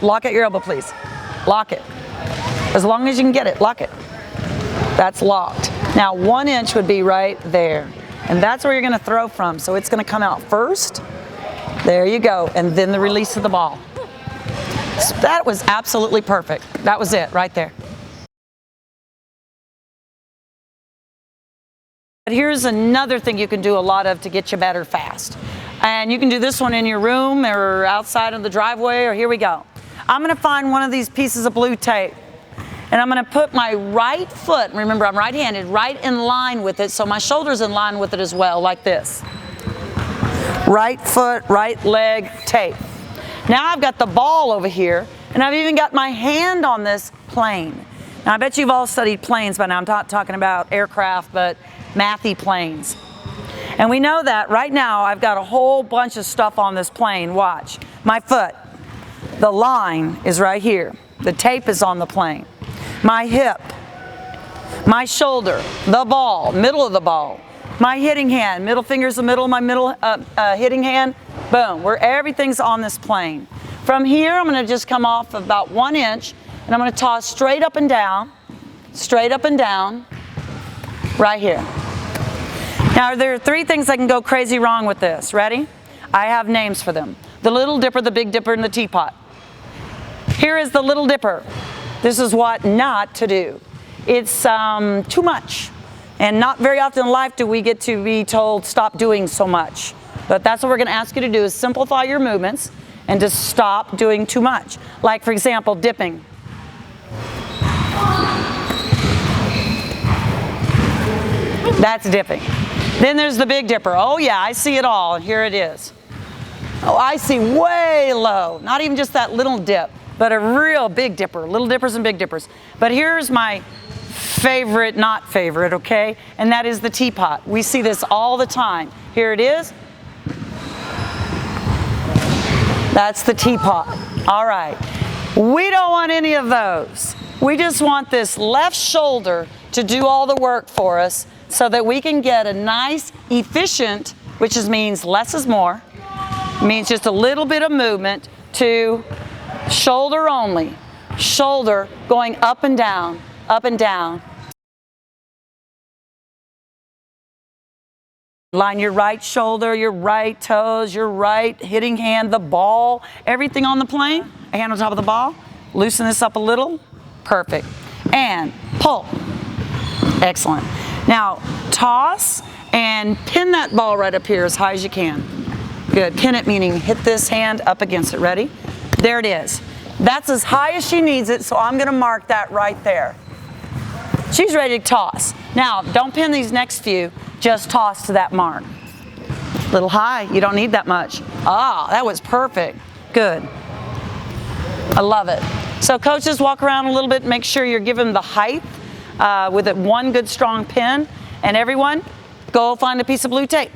Lock at your elbow, please. Lock it. As long as you can get it, lock it. That's locked. Now 1 inch would be right there. And that's where you're going to throw from. So it's going to come out first. There you go. And then the release of the ball. So that was absolutely perfect. That was it right there. But here's another thing you can do a lot of to get you better fast. And you can do this one in your room or outside of the driveway, or here we go. I'm going to find one of these pieces of blue tape. And I'm going to put my right foot, remember I'm right-handed, right in line with it, so my shoulder's in line with it as well, like this. Right foot, right leg, tape. Now I've got the ball over here, and I've even got my hand on this plane. Now I bet you've all studied planes by now. I'm not talking about aircraft, but mathy planes. And we know that right now I've got a whole bunch of stuff on this plane. Watch. My foot. The line is right here. The tape is on the plane. My hip, my shoulder, the ball, middle of the ball, my hitting hand, middle finger's the middle of my hitting hand, boom, where everything's on this plane. From here, I'm going to just come off about 1 inch, and I'm going to toss straight up and down, right here. Now, there are 3 things that can go crazy wrong with this. Ready? I have names for them. The Little Dipper, the Big Dipper, and the Teapot. Here is the Little Dipper. This is what not to do. It's too much. And not very often in life do we get to be told stop doing so much. But that's what we're going to ask you to do, is simplify your movements and to stop doing too much. Like, for example, dipping. That's dipping. Then there's the Big Dipper. Oh yeah, I see it all. And here it is. Oh, I see way low. Not even just that little dip, but a real Big Dipper. Little Dippers and Big Dippers. But here's my favorite, not favorite, okay? And that is the Teapot. We see this all the time. Here it is. That's the Teapot. All right. We don't want any of those. We just want this left shoulder to do all the work for us so that we can get a nice, efficient, which means less is more, means just a little bit of movement to shoulder only. Shoulder going up and down, up and down. Line your right shoulder, your right toes, your right hitting hand, the ball, everything on the plane, a hand on top of the ball. Loosen this up a little. Perfect. And pull. Excellent. Now, toss and pin that ball right up here as high as you can. Good. Pin it, meaning hit this hand up against it. Ready? There it is. That's as high as she needs it, so I'm going to mark that right there. She's ready to toss. Now, don't pin these next few. Just toss to that mark. A little high. You don't need that much. Ah, that was perfect. Good. I love it. So coaches, walk around a little bit, make sure you're giving the height with one good strong pin. And everyone, go find a piece of blue tape.